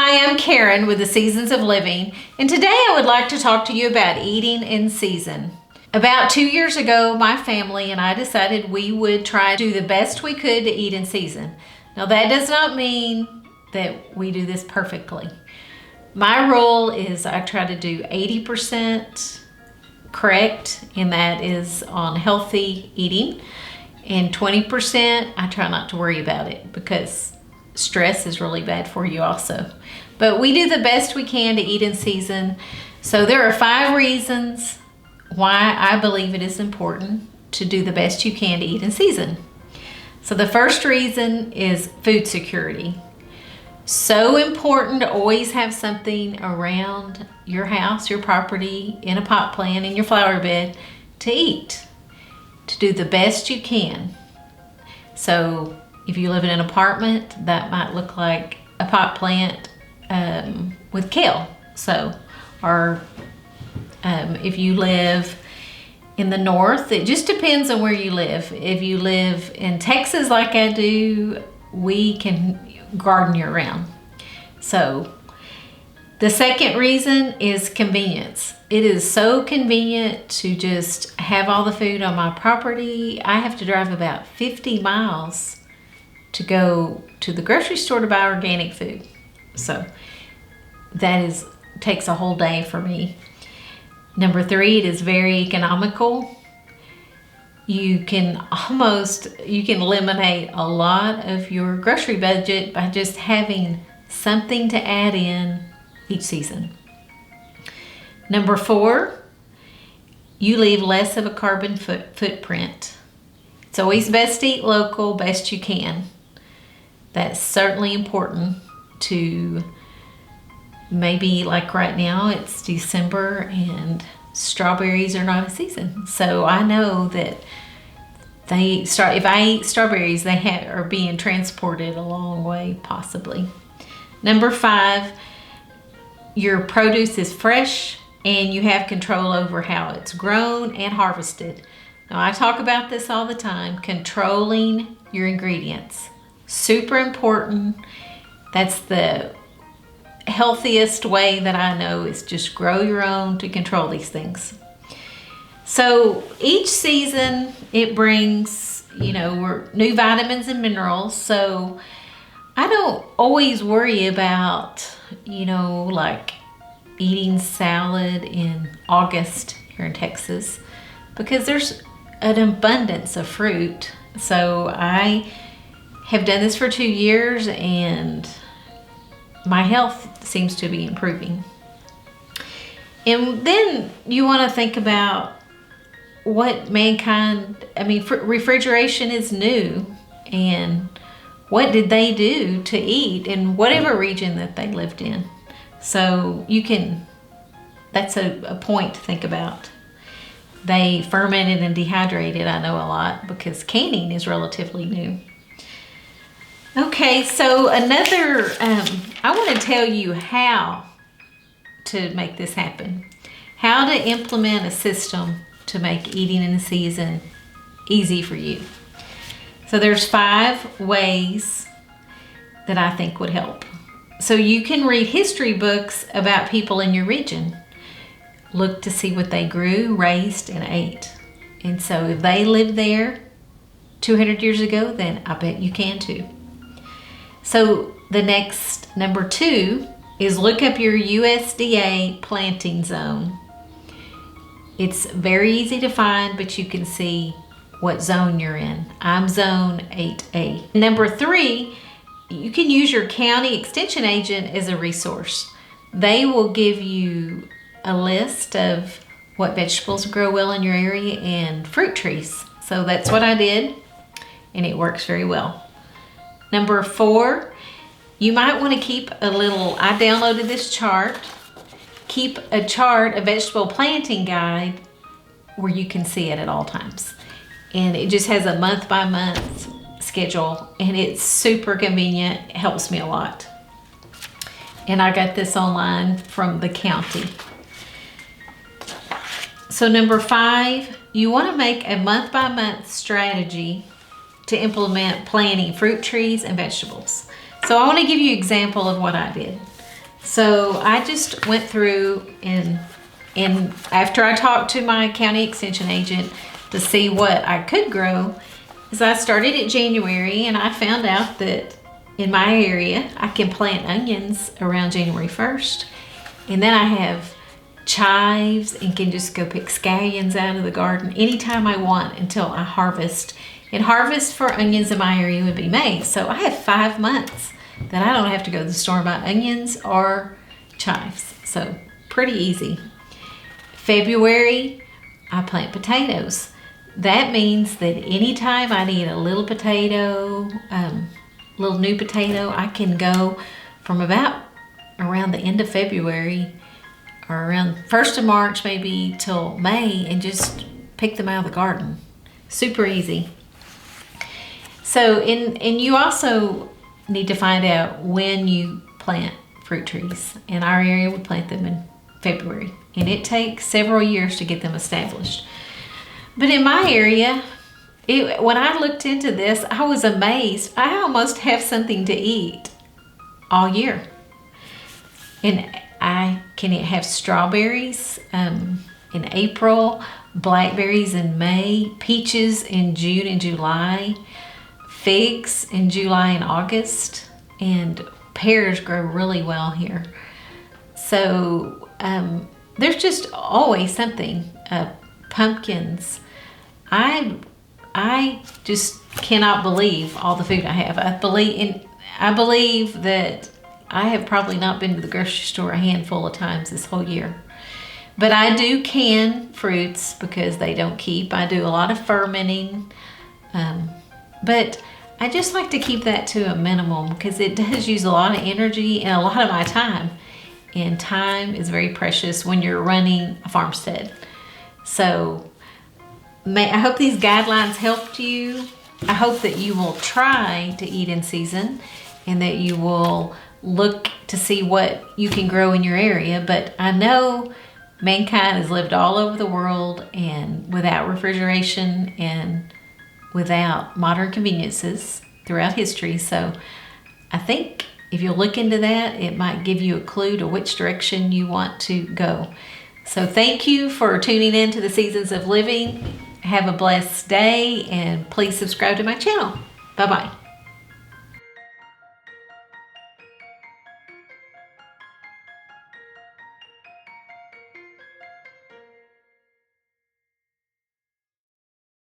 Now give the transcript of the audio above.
Hi, I'm Karen with the Seasons of Living, and today I would like to talk to you about eating in season. About 2 years ago, my family and I decided we would try to do the best we could to eat in season. Now, that does not mean that we do this perfectly. My rule is I try to do 80% correct, and that is on healthy eating, and 20% I try not to worry about it because stress is really bad for you also. But we do the best we can to eat in season. So there are 5 reasons why I believe it is important to do the best you can to eat in season. So the first reason is food security. So important to always have something around your house, your property, in a pot plant, in your flower bed to eat, to do the best you can. So if you live in an apartment, that might look like a pot plant with kale. Or if you live in the north, it just depends on where you live. If you live in Texas like I do, we can garden year round. So the second reason is convenience. It is so convenient to just have all the food on my property. I have to drive about 50 miles to go to the grocery store to buy organic food. So that takes a whole day for me. Number 3, it is very economical. You can eliminate a lot of your grocery budget by just having something to add in each season. Number 4, you leave less of a carbon footprint. It's always best to eat local, best you can. That's certainly important to, maybe like right now, it's December and strawberries are not a season. So I know that if I eat strawberries, they are being transported a long way, possibly. Number 5, your produce is fresh and you have control over how it's grown and harvested. Now, I talk about this all the time, controlling your ingredients. Super important. That's the healthiest way that I know, is just grow your own to control these things. So each season it brings, new vitamins and minerals. So I don't always worry about, like eating salad in August here in Texas, because there's an abundance of fruit. So I have done this for 2 years and my health seems to be improving. And then you want to think about what refrigeration is new, and what did they do to eat in whatever region that they lived in. So that's a point to think about. They fermented and dehydrated, I know a lot, because canning is relatively new. Okay, so I want to tell you how to make this happen. How to implement a system to make eating in the season easy for you. So there's 5 ways that I think would help. So you can read history books about people in your region. Look to see what they grew, raised, and ate. And so if they lived there 200 years ago, then I bet you can too. So the next, number 2, is look up your USDA planting zone. It's very easy to find, but you can see what zone you're in. I'm zone 8A. Number 3, you can use your county extension agent as a resource. They will give you a list of what vegetables grow well in your area and fruit trees. So that's what I did, and it works very well. Number 4, you might want to keep I downloaded this chart. Keep a vegetable planting guide where you can see it at all times. And it just has a month by month schedule, and it's super convenient. It helps me a lot. And I got this online from the county. So number 5, you want to make a month by month strategy to implement planting fruit trees and vegetables. So I want to give you an example of what I did. So I just went through and after I talked to my county extension agent to see what I could grow, is I started at January and I found out that in my area I can plant onions around January 1st. And then I have chives and can just go pick scallions out of the garden anytime I want until I harvest. And harvest for onions in my area would be May. So I have 5 months that I don't have to go to the store and buy onions or chives. So pretty easy. February, I plant potatoes. That means that anytime I need a little potato, little new potato, I can go from about around the end of February or around 1st of March maybe till May and just pick them out of the garden. Super easy. So, and you also need to find out when you plant fruit trees. In our area, we plant them in February, and it takes several years to get them established. But in my area, when I looked into this, I was amazed. I almost have something to eat all year. And I can have strawberries in April, blackberries in May, peaches in June and July, figs in July and August, and pears grow really well here. So there's just always something. Pumpkins. I just cannot believe all the food I have. I believe that I have probably not been to the grocery store a handful of times this whole year. But I do can fruits because they don't keep. I do a lot of fermenting. But I just like to keep that to a minimum because it does use a lot of energy and a lot of my time. And time is very precious when you're running a farmstead. So I hope these guidelines helped you. I hope that you will try to eat in season and that you will look to see what you can grow in your area. But I know mankind has lived all over the world and without refrigeration and without modern conveniences throughout history. So I think if you look into that, it might give you a clue to which direction you want to go. So thank you for tuning in to the Seasons of Living. Have a blessed day and please subscribe to my channel. Bye-bye.